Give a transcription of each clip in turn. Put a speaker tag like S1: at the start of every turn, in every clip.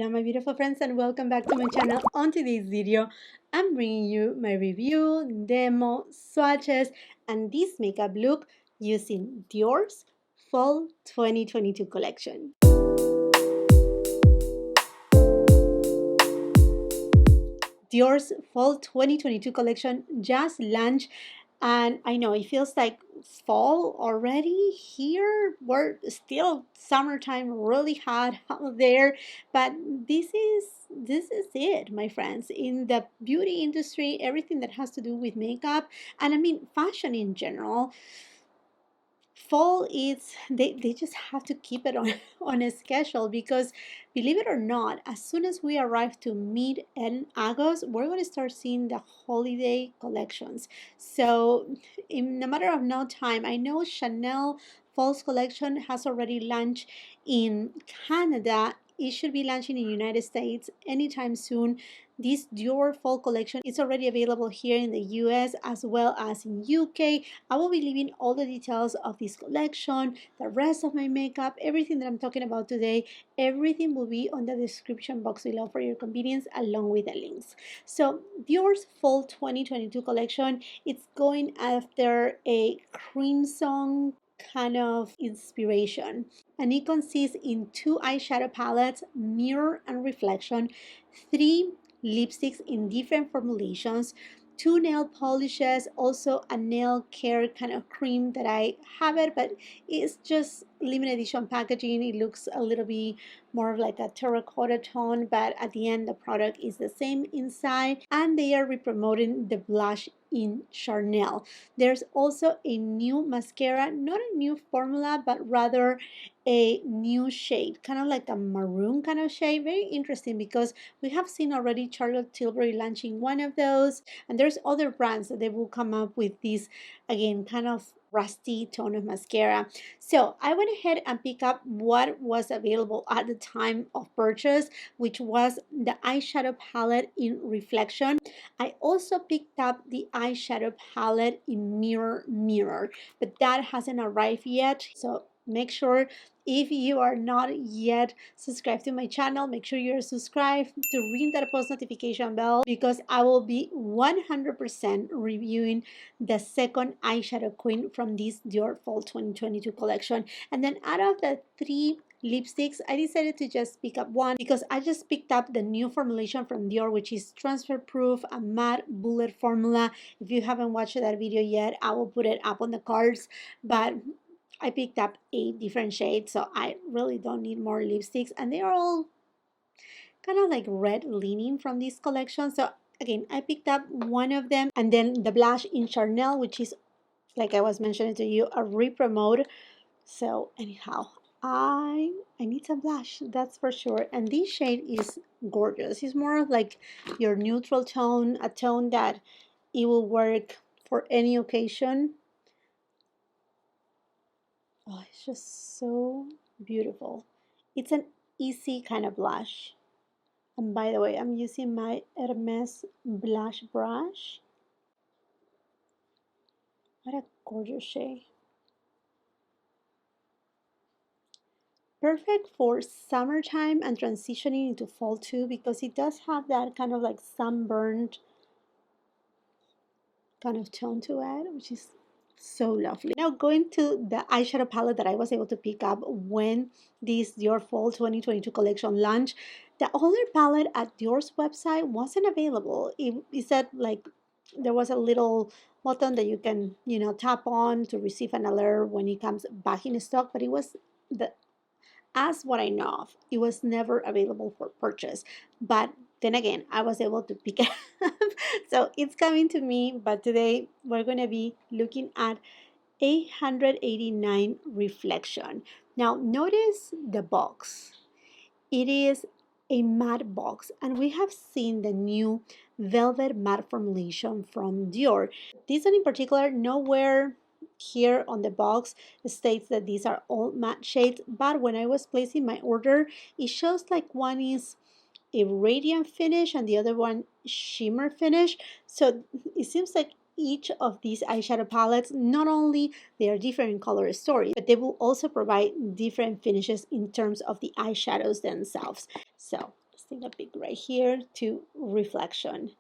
S1: Hello my beautiful friends and welcome back to my channel. On today's video, I'm bringing you my review, demo, swatches, and this makeup look using Dior's Fall 2022 collection. Dior's Fall 2022 collection just launched, and I know it feels like fall already here. We're still summertime, really hot out there, but this is it, my friends. In the beauty industry, everything that has to do with makeup, and I mean fashion in general, fall is they just have to keep it on on a schedule, because believe it or not, as soon as we arrive to mid and August, we're going to start seeing the holiday collections. So in a matter of no time, I know Chanel Fall's collection has already launched in Canada. It should be launching in the United States anytime soon. This Dior Fall collection is already available here in the US as well as in UK. I will be leaving all the details of this collection, the rest of my makeup, everything that I'm talking about today. Everything will be on the description box below for your convenience, along with the links. So Dior's Fall 2022 collection, it's going after a crimson kind of inspiration, and it consists in 2 eyeshadow palettes, Mirror and Reflection, 3 lipsticks in different formulations, 2 nail polishes, also a nail care kind of cream that I have it, but it's just limited edition packaging. It looks a little bit more of like a terracotta tone, but at the end the product is the same inside, and they are re-promoting the blush in Charnelle. There's also a new mascara, not a new formula, but rather a new shade, kind of like a maroon kind of shade. Very interesting, because we have seen already Charlotte Tilbury launching one of those, and there's other brands that they will come up with this, again, kind of rusty tone of mascara. So I went ahead and picked up what was available at the time of purchase, which was the eyeshadow palette in Reflection. I also picked up the eyeshadow palette in Mirror, but that hasn't arrived yet. So make sure, if you are not yet subscribed to my channel, make sure you're subscribed to ring that post notification bell, because I will be 100% reviewing the second eyeshadow queen from this Dior Fall 2022 collection. And then out of the 3 lipsticks, I decided to just pick up one, because I just picked up the new formulation from Dior, which is transfer proof, a matte bullet formula. If you haven't watched that video yet, I will put it up on the cards, but I picked up 8 different shades, so I really don't need more lipsticks, and they are all kind of like red leaning from this collection. So again, I picked up one of them, and then the blush in Charnelle, which is, like I was mentioning to you, a re-promote. So anyhow, I need some blush, that's for sure. And this shade is gorgeous. It's more of like your neutral tone, a tone that it will work for any occasion. Oh, it's just so beautiful. It's an easy kind of blush. And by the way, I'm using my Hermes blush brush. What a gorgeous shade. Perfect for summertime and transitioning into fall too, because it does have that kind of like sunburned kind of tone to it, which is so lovely. Now going to the eyeshadow palette that I was able to pick up when this Dior Fall 2022 collection launched. The other palette at Dior's website wasn't available. It said like there was a little button that you can, tap on to receive an alert when it comes back in stock, but it was as what I know of, it was never available for purchase. But then again, I was able to pick it up. So it's coming to me, but today we're going to be looking at 889 Reflection. Now notice the box. It is a matte box, and we have seen the new velvet matte formulation from Dior. This one in particular, nowhere here on the box states that these are all matte shades, but when I was placing my order, it shows like one is a radiant finish and the other one shimmer finish. So it seems like each of these eyeshadow palettes, not only they are different in color story, but they will also provide different finishes in terms of the eyeshadows themselves. So take a pick right here to Reflection.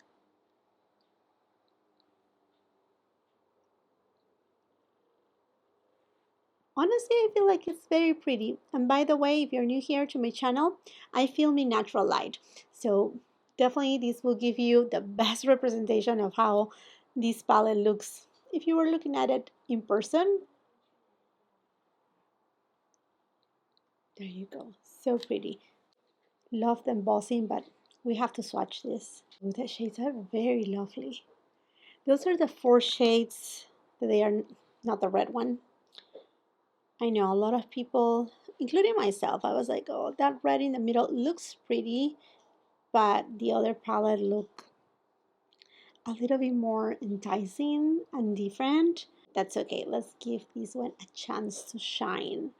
S1: Honestly, I feel like it's very pretty. And by the way, if you're new here to my channel, I film in natural light. So definitely this will give you the best representation of how this palette looks if you were looking at it in person. There you go. So pretty. Love the embossing, but we have to swatch this. Ooh, the shades are very lovely. Those are the 4 shades. They are not the red one. I know a lot of people, including myself, I was like, oh, that red in the middle looks pretty, but the other palette look a little bit more enticing and different. That's okay. Let's give this one a chance to shine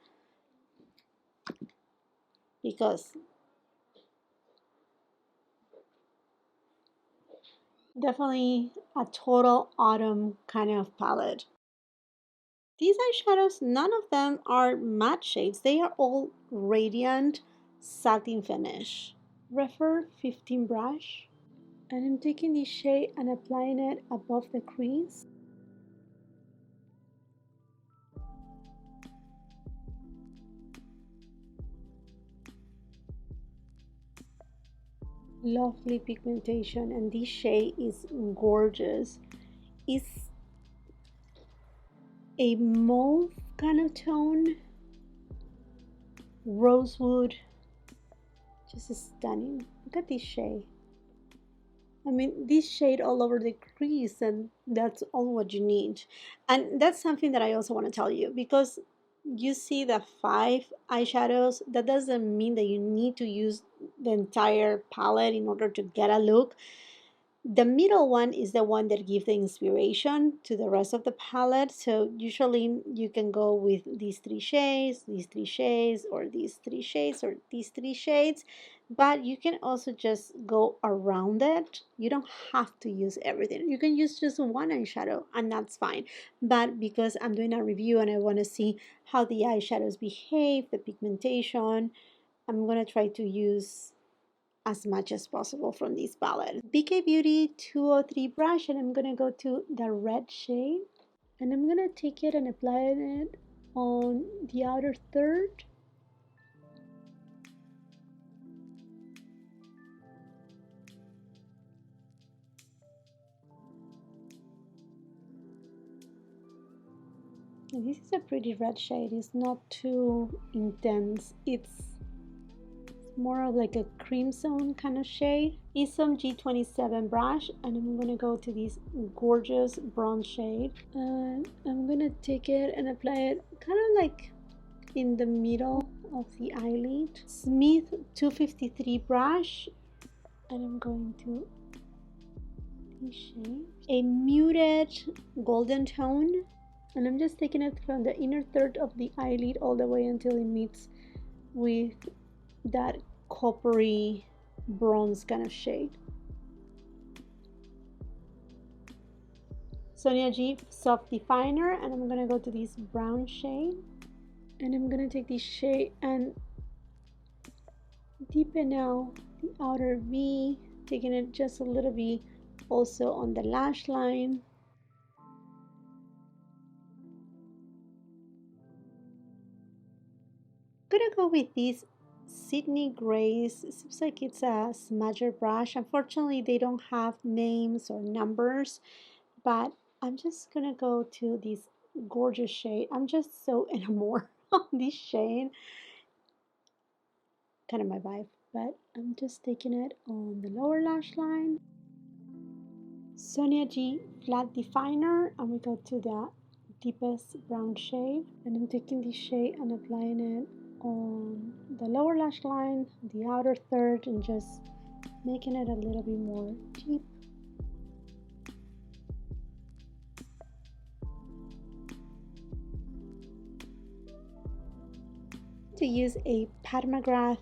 S1: because definitely a total autumn kind of palette. These eyeshadows, none of them are matte shades. They are all radiant satin finish. Refer 15 brush. And I'm taking this shade and applying it above the crease. Lovely pigmentation, and this shade is gorgeous. It's a mauve kind of tone. Rosewood. Just stunning. Look at this shade. I mean, this shade all over the crease, and that's all what you need. And that's something that I also want to tell you because you see the 5 eyeshadows. That doesn't mean that you need to use the entire palette in order to get a look. The middle one is the one that gives the inspiration to the rest of the palette. So usually you can go with these 3 shades, these 3 shades, or these 3 shades, or these 3 shades. But you can also just go around it. You don't have to use everything. You can use just one eyeshadow and that's fine. But because I'm doing a review and I want to see how the eyeshadows behave, the pigmentation, I'm going to try to use as much as possible from this palette. BK Beauty 203 brush, and I'm gonna go to the red shade, and I'm gonna take it and apply it on the outer third. And this is a pretty red shade. It's not too intense. It's more of like a crimson kind of shade. It's some G27 brush, and I'm gonna go to this gorgeous bronze shade, and I'm gonna take it and apply it kind of like in the middle of the eyelid. Smith 253 brush, and I'm going to this shade, a muted golden tone, and I'm just taking it from the inner third of the eyelid all the way until it meets with that coppery bronze kind of shade. Sonia G soft definer, and I'm gonna go to this brown shade, and I'm gonna take this shade and deepen out the outer V, taking it just a little bit also on the lash line. I'm gonna go with this Sydney Grace. It seems like it's a smudger brush. Unfortunately, they don't have names or numbers, but I'm just gonna go to this gorgeous shade. I'm just so enamored of this shade. Kind of my vibe, but I'm just taking it on the lower lash line. Sonia G flat definer, and we go to the deepest brown shade, and I'm taking this shade and applying it on the lower lash line, the outer third, and just making it a little bit more deep. To use a Pat McGrath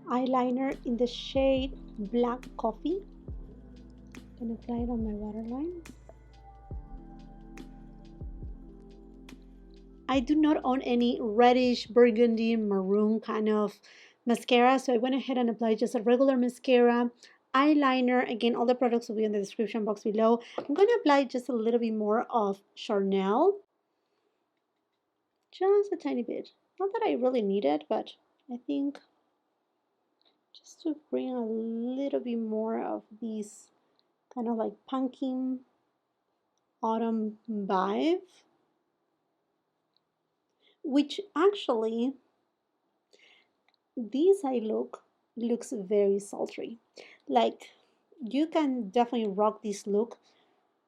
S1: eyeliner in the shade Black Coffee, and apply it on my waterline. I do not own any reddish burgundy maroon kind of mascara. So I went ahead and applied just a regular mascara. Eyeliner, again, all the products will be in the description box below. I'm going to apply just a little bit more of Charnelle. Just a tiny bit. Not that I really need it, but I think just to bring a little bit more of these kind of like pumpkin autumn vibe, which actually this eye look looks very sultry. Like you can definitely rock this look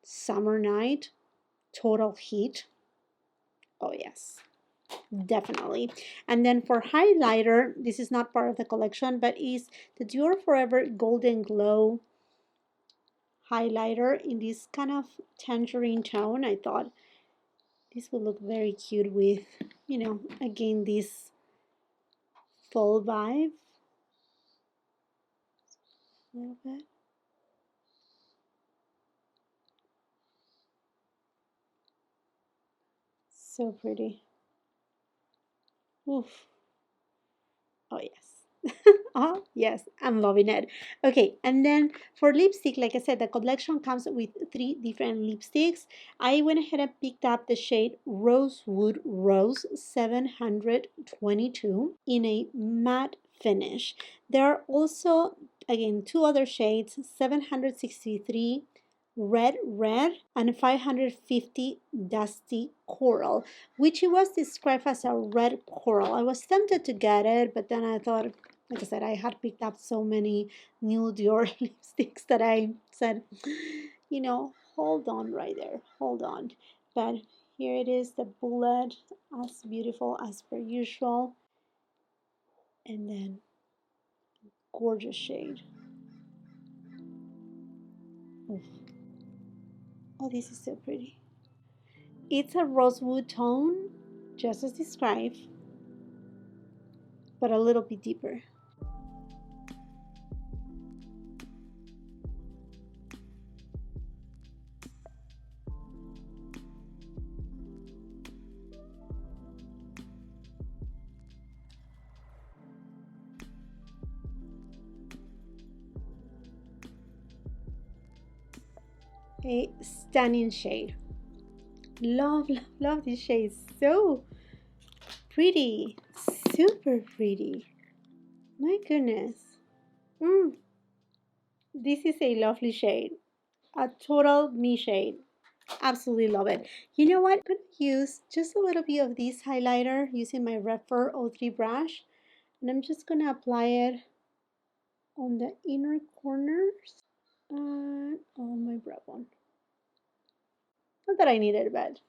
S1: summer night, total heat. Oh yes, definitely. And then for highlighter, this is not part of the collection, but is the Dior Forever Golden Glow highlighter in this kind of tangerine tone. I thought this would look very cute with, you know, again, this fall vibe. A little bit. So pretty. Oof. Oh, yes. Oh, yes. I'm loving it. Okay. And then for lipstick, like I said, the collection comes with 3 different lipsticks. I went ahead and picked up the shade Rosewood Rose 722 in a matte finish. There are also, again, 2 other shades, 763 red and 550 dusty coral, which it was described as a red coral. I was tempted to get it, but then I thought, like I said, I had picked up so many new Dior lipsticks that I said, you know, hold on right there, hold on. But here it is, the bullet, as beautiful as per usual, and then gorgeous shade. Oof. Oh, this is so pretty. It's a rosewood tone, just as described, but a little bit deeper. A stunning shade. Love, love, love this shade. So pretty. Super pretty. My goodness. This is a lovely shade. A total me shade. Absolutely love it. You know what? I'm going to use just a little bit of this highlighter using my Refer 03 brush. And I'm just going to apply it on the inner corners and on my brow bone. Not that I need it, but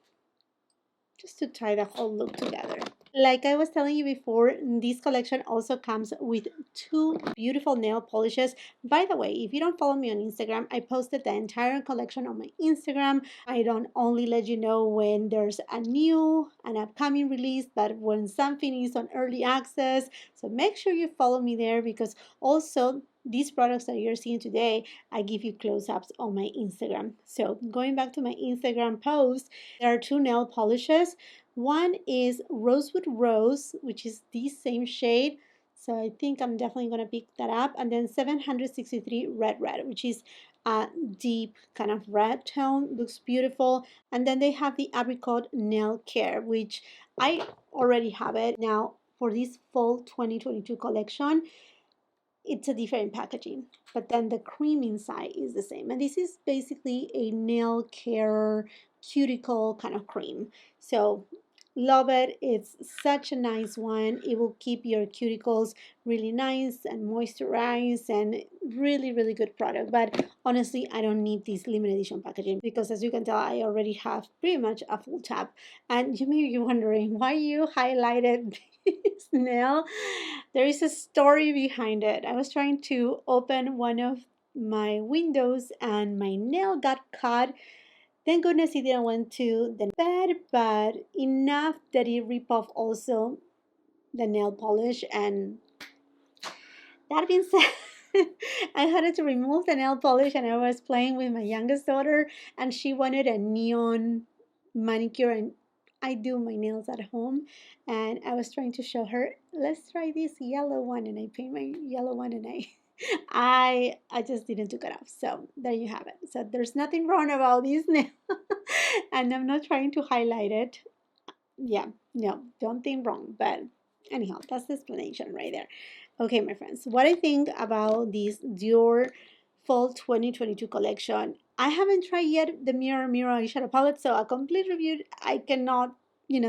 S1: just to tie the whole look together. Like I was telling you before, this collection also comes with 2 beautiful nail polishes. By the way, if you don't follow me on Instagram, I posted the entire collection on my Instagram. I don't only let you know when there's an upcoming release, but when something is on early access. So make sure you follow me there, because also these products that you're seeing today, I give you close-ups on my Instagram. So going back to my Instagram post, there are 2 nail polishes. One is Rosewood Rose, which is the same shade. So I think I'm definitely going to pick that up. And then 763 Red, which is a deep kind of red tone. Looks beautiful. And then they have the Apricot Nail Care, which I already have it. Now, for this fall 2022 collection, it's a different packaging, but then the cream inside is the same. And this is basically a nail care cuticle kind of cream. So love it. It's such a nice one. It will keep your cuticles really nice and moisturized, and really, really good product. But honestly, I don't need this limited edition packaging, because as you can tell, I already have pretty much a full tab. And you may be wondering why you highlighted this nail. There is a story behind it. I was trying to open one of my windows and my nail got caught. Thank goodness it didn't went to the bed, but enough that it ripped off also the nail polish. And that being said, I had to remove the nail polish, and I was playing with my youngest daughter, and she wanted a neon manicure, and I do my nails at home, and I was trying to show her, let's try this yellow one, and I paint my yellow one, and I just didn't took it off. So there you have it. So there's nothing wrong about this nail, and I'm not trying to highlight it. Yeah, no, don't think wrong. But anyhow, that's the explanation right there. Okay, my friends, what I think about this Dior Fall 2022 collection. I haven't tried yet the Mirror Mirror eyeshadow palette, so a complete review I cannot,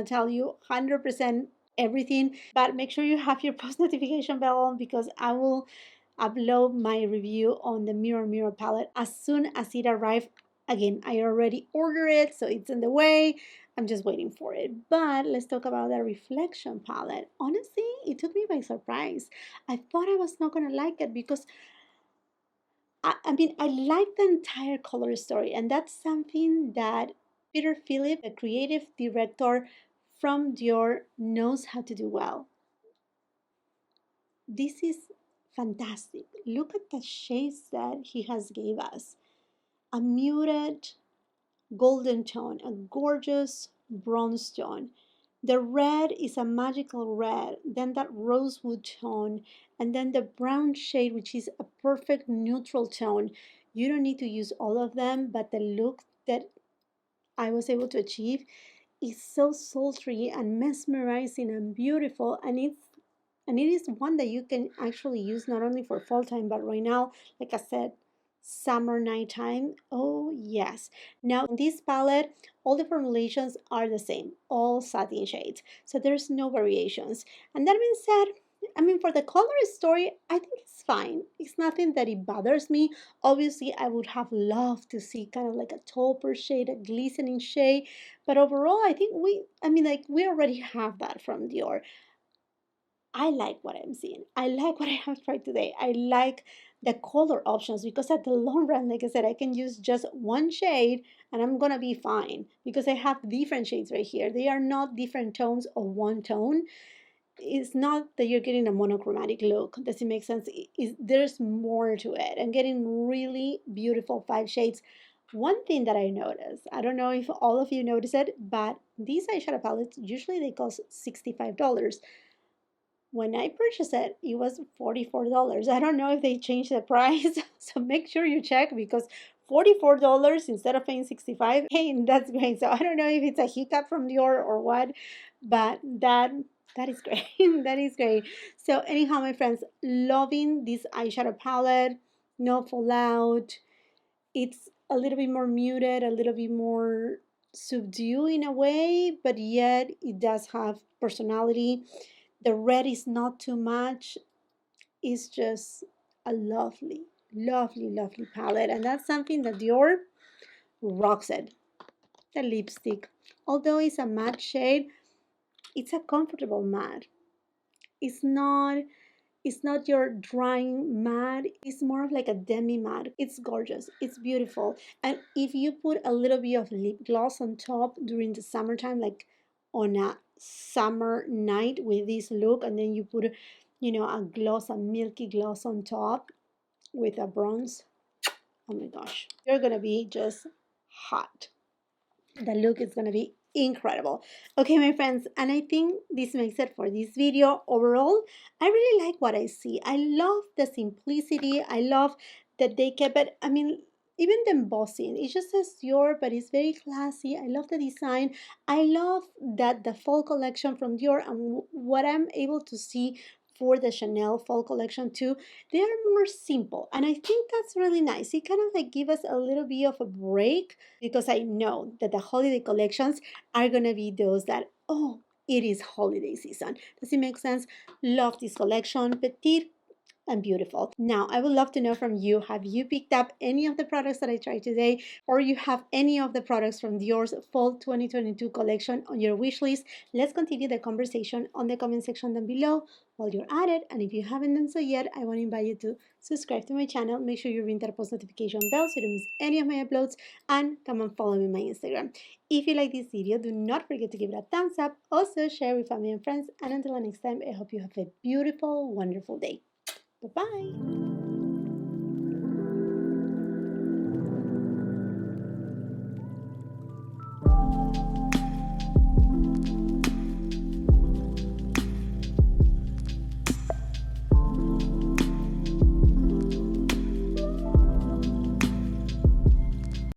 S1: tell you 100% everything. But make sure you have your post notification bell on because I will upload my review on the Mirror Mirror palette as soon as it arrives. Again, I already ordered it, so it's in the way. I'm just waiting for it. But let's talk about the Reflection palette. Honestly, it took me by surprise. I thought I was not going to like it because I like the entire color story, and that's something that Peter Philip, the creative director from Dior, knows how to do well. This is fantastic. Look at the shades that he has gave us. A muted golden tone, a gorgeous bronze tone. The red is a magical red, then that rosewood tone, and then the brown shade, which is a perfect neutral tone. You don't need to use all of them, but the look that I was able to achieve is so sultry and mesmerizing and beautiful, and it is one that you can actually use not only for fall time, but right now, like I said, summer nighttime. Oh, yes. Now, in this palette, all the formulations are the same, all satin shades. So there's no variations. And that being said, for the color story, I think it's fine. It's nothing that it bothers me. Obviously, I would have loved to see kind of like a tauper shade, a glistening shade. But overall, I think we already have that from Dior. I like what I'm seeing. I like what I have tried today. I like the color options because at the long run, like I said, I can use just one shade and I'm gonna be fine because I have different shades right here. They are not different tones of one tone. It's not that you're getting a monochromatic look. Does it make sense? There's more to it. I'm getting really beautiful 5 shades. One thing that I noticed, I don't know if all of you notice it, but these eyeshadow palettes usually they cost $65. When I purchased it, it was $44. I don't know if they changed the price, so make sure you check because $44 instead of paying 65. Hey, that's great. So I don't know if it's a hiccup from Dior or what, but that is great. That is great. So anyhow, my friends, loving this eyeshadow palette. No fallout. It's a little bit more muted, a little bit more subdued in a way, but yet it does have personality. The red is not too much. It's just a lovely, lovely, lovely palette. And that's something that Dior rocks it. The lipstick, although it's a matte shade, it's a comfortable matte. It's not it's not your drying matte. It's more of like a demi matte. It's gorgeous. It's beautiful. And if you put a little bit of lip gloss on top during the summertime, like on a summer night with this look, and then you put, a gloss, a milky gloss on top with a bronze. Oh my gosh, you're gonna be just hot. The look is going to be incredible. Okay, my friends, and I think this makes it for this video. Overall, I really like what I see. I love the simplicity. I love that they kept it. Even the embossing, it just says Dior, but it's very classy. I love the design. I love that the fall collection from Dior and what I'm able to see for the Chanel fall collection too, they are more simple, and I think that's really nice. It kind of like give us a little bit of a break because I know that the holiday collections are gonna be those that, oh, it is holiday season. Does it make sense? Love this collection, petite and beautiful. Now, I would love to know from you, have you picked up any of the products that I tried today, or you have any of the products from Dior's Fall 2022 collection on your wish list? Let's continue the conversation on the comment section down below while you're at it. And if you haven't done so yet, I want to invite you to subscribe to my channel. Make sure you ring that post notification bell so you don't miss any of my uploads, and come and follow me on my Instagram. If you like this video, do not forget to give it a thumbs up. Also, share with family and friends. And until the next time, I hope you have a beautiful, wonderful day. Bye-bye.